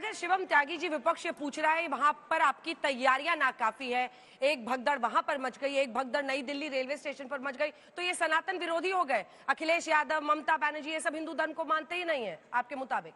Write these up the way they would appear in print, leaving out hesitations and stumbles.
अगर शिवम त्यागी जी विपक्ष ये पूछ रहा है वहां पर आपकी तैयारियां नाकाफी है, एक भगदड़ वहां पर मच गई, एक भगदड़ नई दिल्ली रेलवे स्टेशन पर मच गई, तो ये सनातन विरोधी हो गए। अखिलेश यादव, ममता बनर्जी, ये सब हिंदू धर्म को मानते ही नहीं है आपके मुताबिक?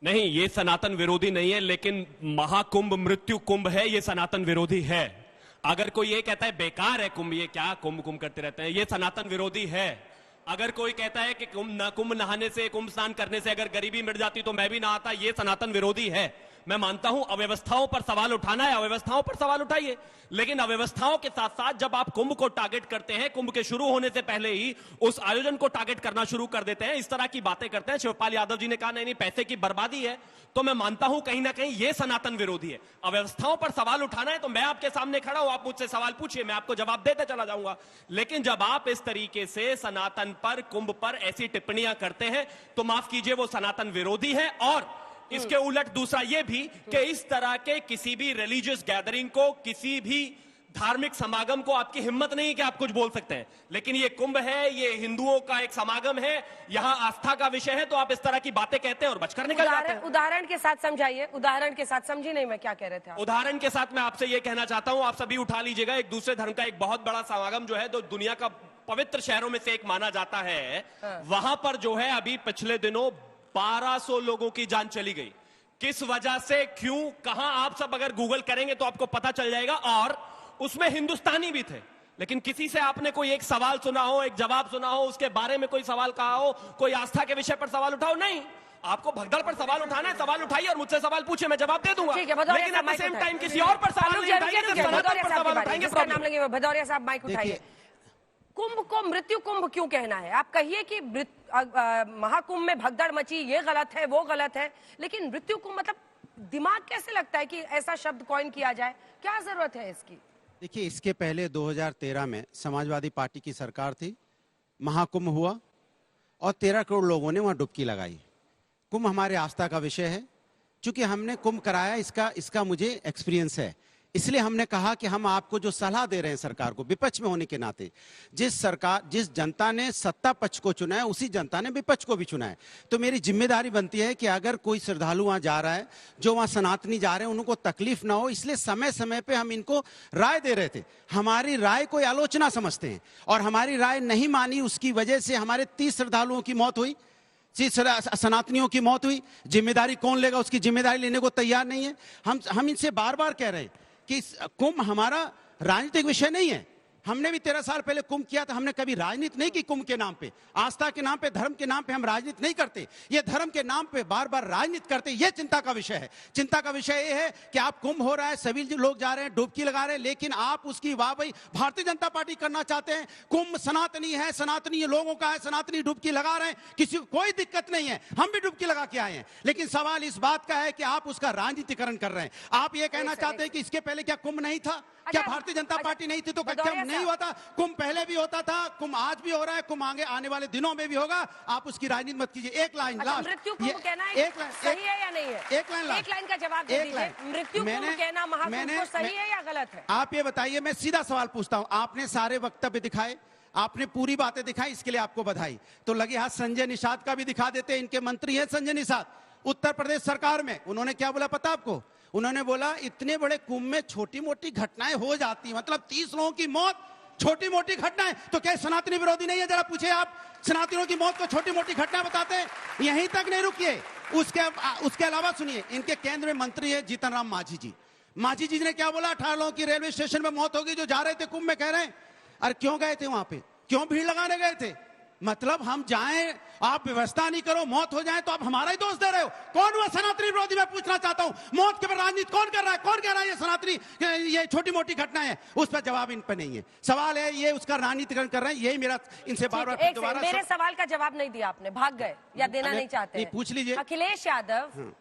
नहीं, ये सनातन विरोधी नहीं है, लेकिन महाकुंभ मृत्यु कुंभ है, ये सनातन विरोधी है। अगर कोई ये कहता है बेकार है कुंभ, ये क्या कुंभ कुंभ करते रहते हैं, ये सनातन विरोधी है। अगर कोई कहता है कि कुंभ नहाने से, कुंभ स्नान करने से अगर गरीबी मिट जाती तो मैं भी नहाता, ये सनातन विरोधी है। मैं मानता हूं अव्यवस्थाओं पर सवाल उठाना है, अव्यवस्थाओं पर सवाल उठाइए, लेकिन अव्यवस्थाओं के साथ साथ जब आप कुंभ को टारगेट करते हैं, कुंभ के शुरू होने से पहले ही उस आयोजन को टारगेट करना शुरू कर देते हैं, इस तरह की बातें करते हैं। शिवपाल यादव जी ने कहा नहीं नहीं पैसे की बर्बादी है, तो मैं मानता हूं कहीं ना कहीं यह सनातन विरोधी है। अव्यवस्थाओं पर सवाल उठाना है तो मैं आपके सामने खड़ा हूं, आप मुझसे सवाल पूछिए, मैं आपको जवाब देते चला जाऊंगा। लेकिन जब आप इस तरीके से सनातन पर, कुंभ पर ऐसी टिप्पणियां करते हैं तो माफ कीजिए, वो सनातन विरोधी है। और इसके उलट दूसरा यह भी कि इस तरह के किसी भी रिलीजियस गैदरिंग को, किसी भी धार्मिक समागम को आपकी हिम्मत नहीं कि आप कुछ बोल सकते हैं, लेकिन ये कुंभ है, ये हिंदुओं का एक समागम है, यहां आस्था का विषय है, तो आप इस तरह की बातें कहते हैं और बचकर निकल जाते हैं। उदाहरण के साथ समझाइए, उदाहरण के साथ। समझी नहीं मैं क्या कह रहे थे आप? उदाहरण के साथ मैं आपसे यह कहना चाहता हूं, आप सभी उठा लीजिएगा, एक दूसरे धर्म का एक बहुत बड़ा समागम जो है, जो दुनिया का पवित्र शहरों में से एक माना जाता है, वहां पर जो है अभी पिछले दिनों 1200 लोगों की जान चली गई। किस वजह से, क्यों, कहां, आप सब अगर गूगल करेंगे तो आपको पता चल जाएगा। और उसमें हिंदुस्तानी भी थे, लेकिन किसी से आपने कोई एक सवाल सुना हो, एक जवाब सुना हो, उसके बारे में कोई सवाल कहा हो, कोई आस्था के विषय पर सवाल उठाओ? नहीं। आपको भगदड़ पर सवाल उठाना है, सवाल उठाइए और मुझसे सवाल पूछे, मैं जवाब दे दूंगा। लेकिन एट द सेम टाइम किसी और पर सवाल नहीं उठाएंगे। भदौरिया साहब माइक उठाइए। कुंभ को मृत्यु कुंभ क्यों कहना है? आप कहिए कि महाकुंभ में भगदड़ मची, ये गलत है, वो गलत है, लेकिन मृत्यु कुंभ मतलब दिमाग कैसे लगता है कि ऐसा शब्द कॉइन किया जाए? क्या जरूरत है इसकी? देखिए, इसके पहले 2013 में समाजवादी पार्टी की सरकार थी, महाकुंभ हुआ और 13 करोड़ लोगों ने वहां डुबकी लगाई। कुंभ हमारे आस्था का विषय है, चूंकि हमने कुंभ कराया, इसका मुझे एक्सपीरियंस है, इसलिए हमने कहा कि हम आपको जो सलाह दे रहे हैं सरकार को, विपक्ष में होने के नाते, जिस जनता ने सत्ता पक्ष को चुना है, उसी जनता ने विपक्ष को भी चुना है, तो मेरी जिम्मेदारी बनती है कि अगर कोई श्रद्धालु वहां जा रहा है, जो वहां सनातनी जा रहे हैं, उनको तकलीफ ना हो, इसलिए समय समय पे हम इनको राय दे रहे थे। हमारी राय को आलोचना समझते हैं और हमारी राय नहीं मानी, उसकी वजह से हमारे 30 श्रद्धालुओं की मौत हुई, सनातनियों की मौत हुई। जिम्मेदारी कौन लेगा? उसकी जिम्मेदारी लेने को तैयार नहीं है। हम इनसे बार बार कह रहे हैं कि कुंभ हमारा राजनीतिक विषय नहीं है। हमने भी 13 साल पहले कुंभ किया था, हमने कभी राजनीति नहीं की कुंभ के नाम पे, आस्था के नाम पे, धर्म के नाम पे हम राजनीति नहीं करते। ये धर्म के नाम पे बार बार राजनीति करते, ये चिंता का विषय है। चिंता का विषय ये है कि आप कुंभ हो रहा है, सभी लोग जा रहे हैं, डुबकी लगा रहे हैं, लेकिन आप उसकी वाहवाही भारतीय जनता पार्टी करना चाहते हैं। कुंभ सनातनी है, सनातनी लोगों का है, सनातनी डुबकी लगा रहे हैं, किसी को कोई दिक्कत नहीं है, हम भी डुबकी लगा के आए हैं, लेकिन सवाल इस बात का है कि आप उसका राजनीतिकरण कर रहे हैं। आप ये कहना चाहते हैं कि इसके पहले क्या कुंभ नहीं था? क्या भारतीय जनता पार्टी नहीं थी तो क्या नहीं हुआ था? कुंभ पहले भी होता था, कुंभ आज भी हो रहा है, कुंभ आगे आने वाले दिनों में भी होगा। आप उसकी राजनीति मत कीजिए। एक लाइन लास्ट, मृत्यु कुंभ कहना है सही है या नहीं है? एक लाइन का जवाब दे दीजिए। मृत्यु कुंभ कहना महाकुंभ को सही है या गलत है? आप ये बताइए। मैं सीधा सवाल पूछता हूं, आपने सारे वक्तव्य दिखाए, आपने पूरी बातें दिखाई, इसके लिए आपको बधाई। तो लगे हाथ संजय निषाद का भी दिखा देते। इनके मंत्री हैं संजय निषाद, उत्तर प्रदेश सरकार में। उन्होंने क्या बोला पता आपको? उन्होंने बोला इतने बड़े कुंभ में छोटी मोटी घटनाएं हो जाती, मतलब 30 लोगों की मौत छोटी मोटी घटनाएं। तो क्या सनातनी विरोधी नहीं है? जरा पूछे आप, सनातनियों की मौत को छोटी मोटी घटना बताते हैं? यहीं तक नहीं रुकिए, उसके अलावा सुनिए, इनके केंद्र में मंत्री है जीतन राम मांझी जी। मांझी जी ने क्या बोला? 18 लोगों की रेलवे स्टेशन में मौत होगी जो जा रहे थे कुंभ में। कह रहे हैं अरे क्यों गए थे वहां पे, क्यों भीड़ लगाने गए थे? मतलब हम जाएं, आप व्यवस्था नहीं करो, मौत हो जाए तो आप हमारा ही दोष दे रहे हो। कौन हुआ सनातनी विरोधी? मैं पूछना चाहता हूं, मौत के पर राजनीति कौन कर रहा है? कौन कह रहा है ये सनातनी, ये छोटी मोटी घटना है? उस पर जवाब इन पर नहीं है। सवाल है ये उसका राजनीतिकरण कर रहे हैं, यही मेरा इनसे बार बार दोबारा। मेरे सवाल का जवाब नहीं दिया आपने, भाग गए या देना नहीं चाहते? पूछ लीजिए। अखिलेश यादव,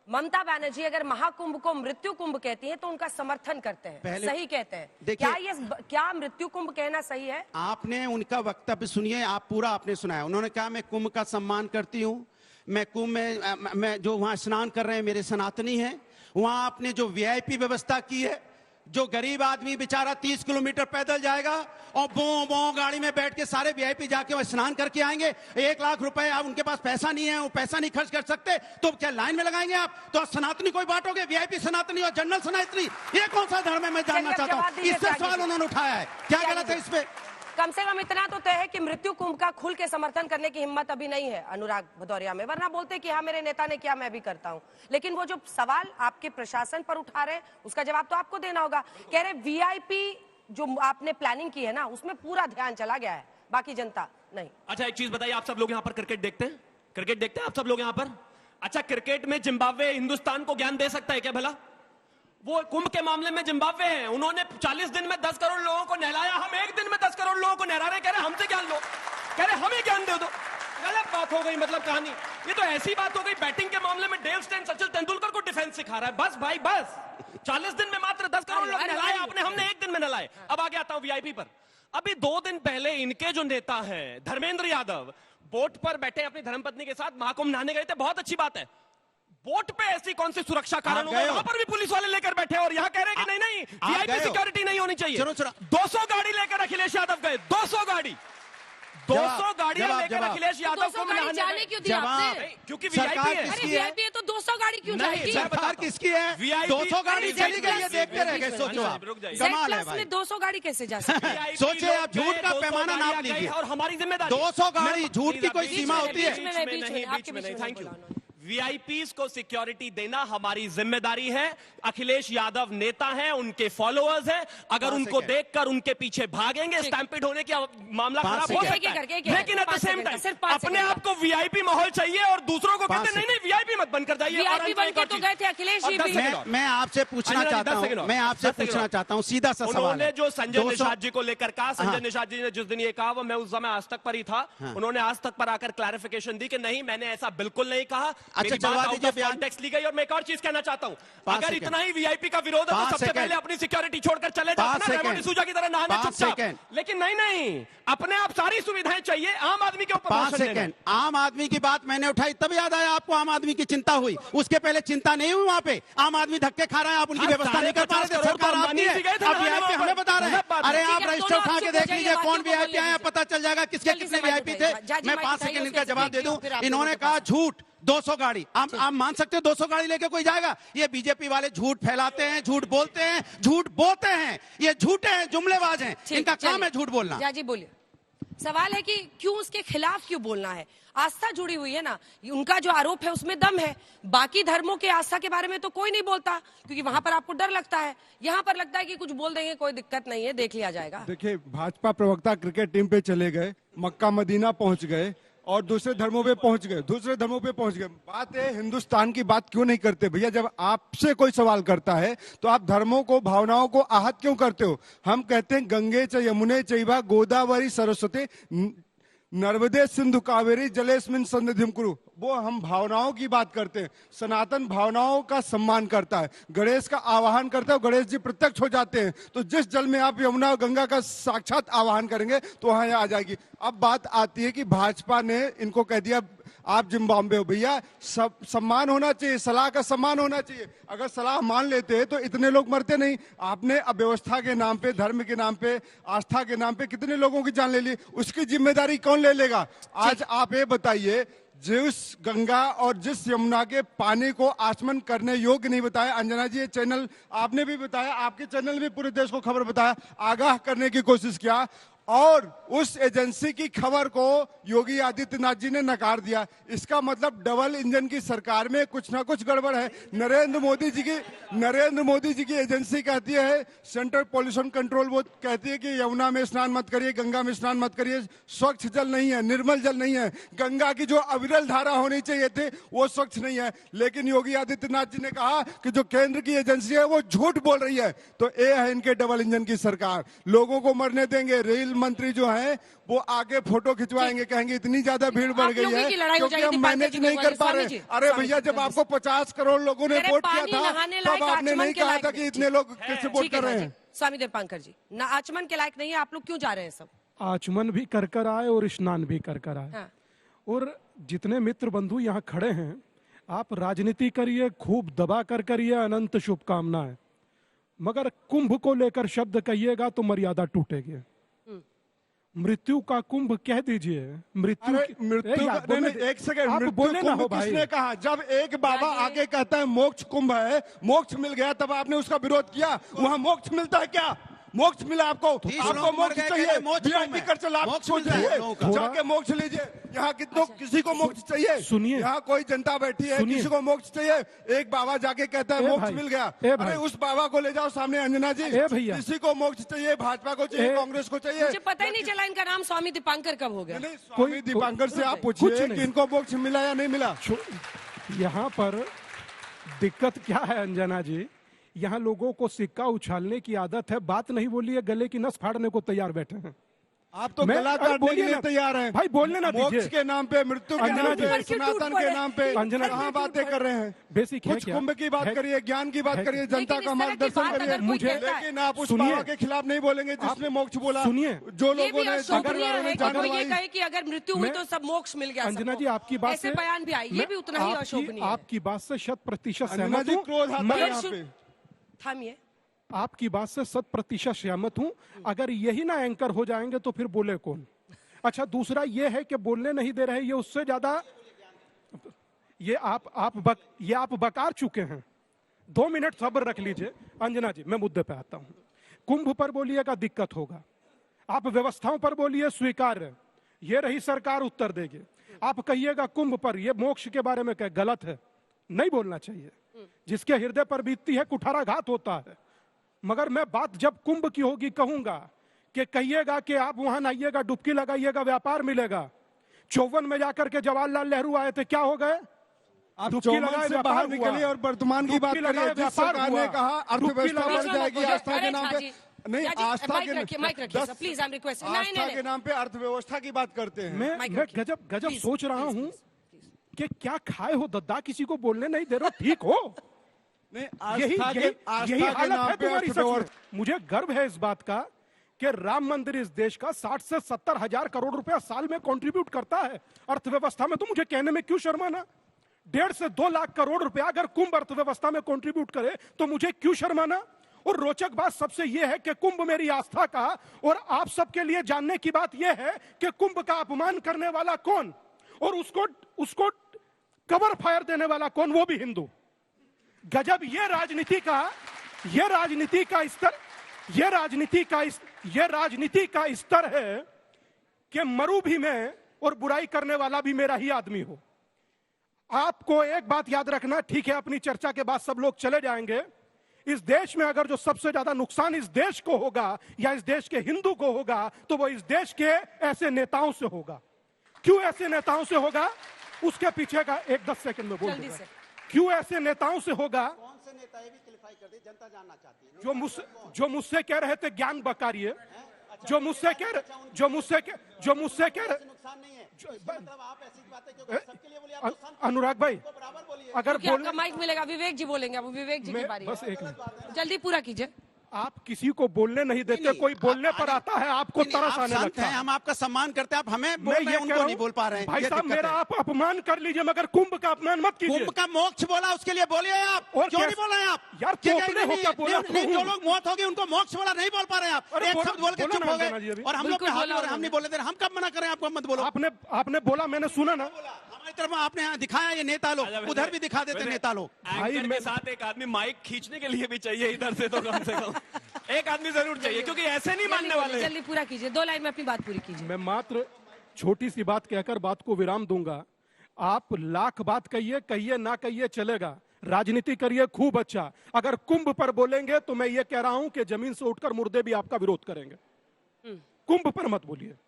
ममता बनर्जी अगर महाकुंभ को मृत्यु कुंभ कहती हैं तो उनका समर्थन करते हैं, सही कहते हैं। क्या मृत्यु कुंभ कहना सही है? आपने उनका वक्तव्य सुनिए, आप पूरा आपने सुनाया। उन्होंने कहा मैं कुंभ का सम्मान करती हूँ, मैं कुंभ में जो वहां स्नान कर रहे हैं मेरे सनातनी हैं, वहां आपने जो VIP व्यवस्था की है, जो गरीब आदमी बेचारा 30 किलोमीटर पैदल जाएगा और बो गाड़ी में बैठ के सारे वीआईपी जाके वो स्नान करके आएंगे। 1 लाख रुपए, अब उनके पास पैसा नहीं है, वो पैसा नहीं खर्च कर सकते, तो क्या लाइन में लगाएंगे आप? तो सनातनी कोई बांटोगे? वीआईपी सनातनी और जनरल सनातनी, ये कौन सा धर्म है? मैं जानना चाहता हूँ। इससे सवाल उन्होंने उठाया है, क्या गलत है इसमें? कम से कम इतना तो तय है कि मृत्यु कुंभ का खुल के समर्थन करने की हिम्मत अभी नहीं है अनुराग भदौरिया में, वरना बोलते कि हाँ मेरे नेता ने किया मैं भी करता हूं। लेकिन वो जो सवाल आपके प्रशासन पर उठा रहे उसका जवाब तो आपको देना होगा। कह रहे वीआईपी जो आपने प्लानिंग की है ना उसमें पूरा ध्यान चला गया है, बाकी जनता नहीं। अच्छा एक चीज बताइए, आप सब लोग यहाँ पर क्रिकेट देखते हैं? क्रिकेट देखते हैं आप सब लोग यहाँ पर? अच्छा क्रिकेट में जिम्बाब्वे हिंदुस्तान को ज्ञान दे सकता है क्या भला? वो कुंभ के मामले में जिम्बाब्वे हैं, उन्होंने 40 दिन में 10 करोड़ लोगों को नहलाया, हम एक दिन में 10 करोड़ लोगों को नहला रहे, कह रहे हमसे ज्ञान लो, कह रहे हमें ज्ञान दे दो। गलत बात हो गई मतलब कहानी। ये तो ऐसी बात हो गई, बैटिंग के मामले में डेल स्टेन सचिन तेंदुलकर को डिफेंस सिखा रहा है। बस भाई बस, 40 दिन में मात्र 10 करोड़ लोग नहलाए आपने, हमने एक दिन में नहलाए। अब आगे आता हूं वीआईपी पर। अभी 2 दिन पहले इनके जो नेता हैं धर्मेंद्र यादव बोट पर बैठे अपनी धर्मपत्नी के साथ महाकुंभ नहाने गए थे, बहुत अच्छी बात है। बोट पे ऐसी कौन सी सुरक्षा कारण हो गए? वहां पर भी पुलिस वाले लेकर बैठे और यहाँ कह रहे हैं कि नहीं नहीं वीआईपी सिक्योरिटी नहीं होनी चाहिए। 200 गाड़ी लेकर अखिलेश यादव गए, 200 गाड़ी लेकर अखिलेश यादव को जाने क्यों दिया आपने? क्योंकि वीआईपी है। अरे वीआईपी है तो 200 गाड़ी क्यों जाएगी? सरकार किसकी है? 200 गाड़ी चली गई है, देखते रह गए। सोचो आप, कमाल है भाई। 200 गाड़ी कैसे जा सकती है? सोचे आप, झूठ का पैमाना नाप लीजिए और हमारी जिम्मेदारी। 200 गाड़ी, झूठ की कोई सीमा होती है? बीच में नहीं, थैंक यू। वीआईपीज को सिक्योरिटी देना हमारी जिम्मेदारी है। अखिलेश यादव नेता हैं, उनके फॉलोअर्स हैं, अगर उनको देखकर उनके पीछे भागेंगे स्टैम्पिड होने की मामला खराब हो सकता है। लेकिन एट द सेम टाइम अपने आप को वीआईपी माहौल चाहिए और दूसरों को कहते नहीं नहीं वीआईपी मत बनकर जाइए। तो गए थे अखिलेश जी भी। मैं आपसे पूछना चाहता हूँ, सीधा सा सवाल। उन्होंने जो संजय निषाद जी को लेकर कहा, संजय निषाद जी ने जिस दिन ये कहा वो मैं उस समय आज तक पर ही था, उन्होंने आज तक पर आकर क्लैरिफिकेशन दी कि नहीं मैंने ऐसा बिल्कुल नहीं कहा। अच्छा चलवा दीजिए बयान। कॉन्टेक्स्ट ली गई। और मैं एक और चीज कहना चाहता हूं, अगर इतना ही वीआईपी का विरोध है तो सबसे पहले अपनी सिक्योरिटी छोड़कर चले जाते ना रेमो डिसूजा की तरह नहाने चुपचाप। लेकिन नहीं, अपने आप सारी सुविधाएं चाहिए, आम आदमी के ऊपर। 5 सेकंड, आम आदमी की बात मैंने उठाई तब याद आया आपको आम आदमी की चिंता हुई, उसके पहले चिंता नहीं हुई। वहां पे आम आदमी धक्के खा रहा है, आप उनकी व्यवस्था नहीं कर पा रहे थे, सरकार आपकी है। अब वीआईपी हमें बता रहे हैं। अरे आप रजिस्टर उठा के देख लीजिए कौन वीआईपी आया, पता चल जाएगा किसके कितने वीआईपी थे। मैं 5 सेकंड इनका जवाब दे दूं। इन्होंने कहा झूठ, 200 गाड़ी। आप मान सकते हो 200 गाड़ी लेके कोई जाएगा? ये बीजेपी वाले झूठ फैलाते हैं, झूठ बोलते हैं, झूठ बोलते हैं, ये झूठे हैं, जुमलेबाज हैं, इनका काम है झूठ बोलना। जी बोलिए। सवाल है कि क्यों उसके खिलाफ क्यों बोलना है? आस्था जुड़ी हुई है ना, उनका जो आरोप है उसमें दम है। बाकी धर्मों के आस्था के बारे में तो कोई नहीं बोलता, क्योंकि वहां पर आपको डर लगता है। यहाँ पर लगता है कि कुछ बोल देंगे, कोई दिक्कत नहीं है, देख लिया जाएगा। देखिए, भाजपा प्रवक्ता क्रिकेट टीम पे चले गए, मक्का मदीना पहुंच गए और दूसरे धर्मों पे पहुंच गए। बात है हिंदुस्तान की बात क्यों नहीं करते भैया? जब आपसे कोई सवाल करता है तो आप धर्मों को, भावनाओं को आहत क्यों करते हो? हम कहते हैं गंगे च यमुने चैवा गोदावरी सरस्वती नर्मदे सिंधु कावेरी जलेस्मिन सन्निधिम कुरु। वो हम भावनाओं की बात करते हैं। सनातन भावनाओं का सम्मान करता है, गणेश का आवाहन करता है, गणेश जी प्रत्यक्ष हो जाते हैं। तो जिस जल में आप यमुना और गंगा का साक्षात आवाहन करेंगे तो वहां आ जाएगी। अब बात आती है कि भाजपा ने इनको कह दिया आप जिम्बाब्वे हो। भैया सब सम्मान होना चाहिए, सलाह का सम्मान होना चाहिए। अगर सलाह मान लेते तो इतने लोग मरते नहीं। आपने अव्यवस्था के नाम पे, धर्म के नाम पे, आस्था के नाम पे कितने लोगों की जान ले ली, उसकी जिम्मेदारी कौन ले लेगा? आज आप ये बताइए, जिस गंगा और जिस यमुना के पानी को आचमन करने योग्य नहीं बताया, अंजना जी ये चैनल आपने भी बताया, आपके चैनल ने भी पूरे देश को खबर बताया, आगाह करने की कोशिश किया, और उस एजेंसी की खबर को योगी आदित्यनाथ जी ने नकार दिया। इसका मतलब डबल इंजन की सरकार में कुछ ना कुछ गड़बड़ है। नरेंद्र मोदी जी की एजेंसी कहती है, सेंट्रल पॉल्यूशन कंट्रोल बोर्ड कहती है कि यमुना में स्नान मत करिए, गंगा में स्नान मत करिए, स्वच्छ जल नहीं है, निर्मल जल नहीं है। गंगा की जो अविरल धारा होनी चाहिए थी वो स्वच्छ नहीं है। लेकिन योगी आदित्यनाथ जी ने कहा कि जो केंद्र की एजेंसी है वो झूठ बोल रही है। तो ये है इनके डबल इंजन की सरकार। लोगों को मरने देंगे। रेल मंत्री जो है वो आगे फोटो खिंचवाएंगे, कहेंगे इतनी ज्यादा भीड़ बढ़ गई है क्योंकि हम मैनेज नहीं कर पा रहे। अरे भैया, जब आपको 50 करोड़ लोगों ने वोट किया था तब आपने नहीं कहा था कि इतने लोग कैसे वोट कर रहे हैं? स्वामी दीपांकर जी, ना आचमन के लायक नहीं है, आप लोग क्यों जा रहे हैं? सब आचमन भी कर आए और स्नान भी कर आए। और जितने मित्र बंधु यहाँ खड़े हैं, आप राजनीति करिए, खूब दबा कर करिए, अनंत शुभकामनाएं। मगर कुंभ को लेकर शब्द कहिएगा तो मर्यादा टूटेगी। मृत्यु का कुंभ कह दीजिए। मृत्यु एक सेकंड, आप मृत्यु बोले ना कुंभ हो भाई। किसने कहा? जब एक बाबा आके कहता है मोक्ष कुंभ है, मोक्ष मिल गया, तब आपने उसका विरोध किया। वहां मोक्ष मिलता है क्या? मोक्ष मिला आपको? आपको मोक्ष चाहिए? वीआईपी कर चला आपको चाहिए, जाके मोक्ष लीजिए। यहाँ किसी को मोक्ष चाहिए? सुनिए, यहाँ कोई जनता बैठी है, किसी को मोक्ष चाहिए? एक बाबा जाके कहता है मोक्ष मिल गया, अरे उस बाबा को ले जाओ सामने। अंजना जी, किसी को मोक्ष चाहिए? भाजपा को चाहिए, कांग्रेस को चाहिए? मुझे पता ही नहीं चला इनका नाम स्वामी दीपांकर कब हो गया। स्वामी दीपांकर से आप पूछिए कि इनको मोक्ष मिला या नहीं मिला। यहाँ पर दिक्कत क्या है अंजना जी, यहाँ लोगों को सिक्का उछालने की आदत है, बात नहीं बोलिए, गले की नस फाड़ने को तैयार बैठे हैं। आप तो गला काटने के लिए तैयार हैं भाई, बोलने ना दीजिए। मोक्ष के नाम पे, मृत्यु के नाम पे, सनातन के नाम पे कहाँ बातें कर रहे हैं? बेसिक कुछ कुंभ की बात करिए, ज्ञान की बात करिए, जनता का मार्गदर्शन करिए। मुझे लेकिन आप उस बाबा के खिलाफ नहीं बोलेंगे जिसने मोक्ष बोला। सुनिए, जो लोगों ने ये कहे कि अगर मृत्यु हुई तो सब मोक्ष मिल गया। अंजना जी, आपकी बात से बयान भी आई, ये भी उतना ही अशोभनीय है। आपकी बात से 100% अंजना जी, क्रोध आता है यहाँ पे। थामिए, आपकी बात से 100% सहमत हूं। अगर यही ना एंकर हो जाएंगे तो फिर बोले कौन? अच्छा, दूसरा ये है कि बोलने नहीं दे रहे, ये उससे ज्यादा ये आप बकार चुके हैं। 2 मिनट सब्र रख लीजिए। अंजना जी, मैं मुद्दे पे आता हूं। कुंभ पर बोलिएगा दिक्कत होगा, आप व्यवस्थाओं पर बोलिए स्वीकार्य, ये रही सरकार उत्तर देगी। आप कहिएगा कुंभ पर ये मोक्ष के बारे में क्या गलत है, नहीं बोलना चाहिए। जिसके हृदय पर बीतती है कुठाराघात होता है। मगर मैं बात जब कुंभ की होगी कहूंगा कि कहिएगा कि आप वहां आइएगा, डुबकी लगाइएगा, व्यापार मिलेगा। 54 में जाकर के जवाहरलाल नेहरू आए थे, क्या हो गए? आप 54 से बाहर निकलिए और वर्तमान की बात करिए। जिस सरकार ने कहा अर्थव्यवस्था बढ़ जाएगी आस्था के नाम पे, नहीं आस्था के नाम पे अर्थव्यवस्था की बात करते हैं। मैं गजब सोच रहा हूँ कि क्या खाए हो दद्दा, किसी को बोलने नहीं दे रहे हो, ठीक हो? यही हालत है तुम्हारी। सच में मुझे गर्व है इस बात का कि राम मंदिर इस देश का 60 से 70 हजार करोड़ रुपया साल में कंट्रीब्यूट करता है अर्थव्यवस्था में। तो मुझे कहने में क्यों शर्माना? 1.5 से 2 लाख करोड़ रुपया अगर कुंभ अर्थव्यवस्था में कंट्रीब्यूट करे तो मुझे क्यों शर्माना? और रोचक बात सबसे यह है कि कुंभ मेरी आस्था का, और आप सबके लिए जानने की बात यह है कि कुंभ का अपमान करने वाला कौन और उसको कवर फायर देने वाला कौन, वो भी हिंदू। गजब ये राजनीति का स्तर है कि मरू भी मैं और बुराई करने वाला भी मेरा ही आदमी हो। आपको एक बात याद रखना, ठीक है अपनी चर्चा के बाद सब लोग चले जाएंगे। इस देश में अगर जो सबसे ज्यादा नुकसान इस देश को होगा या इस देश के हिंदू को होगा तो वो इस देश के ऐसे नेताओं से होगा। क्यों ऐसे नेताओं से होगा? उसके पीछे का 10 सेकंड में बोल दूंगा। क्यों ऐसे नेताओं से होगा? कौन से नेता, ये भी क्लिफाई कर दे, जनता जानना चाहती है। जो मुझसे कह रहे थे ज्ञान बकारिए, जो मुझसे कह रहे नुकसान नहीं है। मतलब आप ऐसी बातें क्यों सबके लिए बोलिए? आप अनुराग भाई अगर आपका माइक मिलेगा, विवेक जी बोलेंगे, वो विवेक जी की बारी है। बस एक मिनट, जल्दी पूरा कीजिए। आप किसी को बोलने नहीं देते, कोई बोलने पर आता है आपको तरस आने लगता है। हम आपका सम्मान करते हैं, आप हमें बोल रहे हैं, उनको नहीं बोल पा रहे हैं। भाई साहब, मेरा आप अपमान कर लीजिए मगर कुंभ का अपमान मत कीजिए। कुंभ का मोक्ष बोला, उसके लिए बोलिए आप। और क्यों नहीं बोल रहे हैं आप? यार तोपने हो क्या बोला? जो लोग मौत होगी उनको मोक्ष बोला, नहीं बोल पा रहे हैं आप। एक शब्द बोल के चुप हो गए और हम लोग हम नहीं बोले, हम कब मना करें आपको? मत बोलो। आपने बोला, मैंने सुना ना। हमारी तरफ आपने यहाँ दिखाया, ये नेता लोग उधर भी दिखा देते नेता लोग। भाई मेरे साथ एक आदमी माइक खींचने के लिए भी चाहिए इधर से, तो कम से कम एक आदमी जरूर चाहिए, क्योंकि ऐसे नहीं मानने वाले। जल्दी पूरा कीजिए, 2 लाइन में अपनी बात पूरी कीजिए। मैं मात्र छोटी सी बात कहकर बात को विराम दूंगा। आप लाख बात कहिए ना कहिए चलेगा, राजनीति करिए खूब अच्छा। अगर कुंभ पर बोलेंगे तो मैं ये कह रहा हूं कि जमीन से उठकर मुर्दे भी आपका विरोध करेंगे। कुंभ पर मत बोलिए।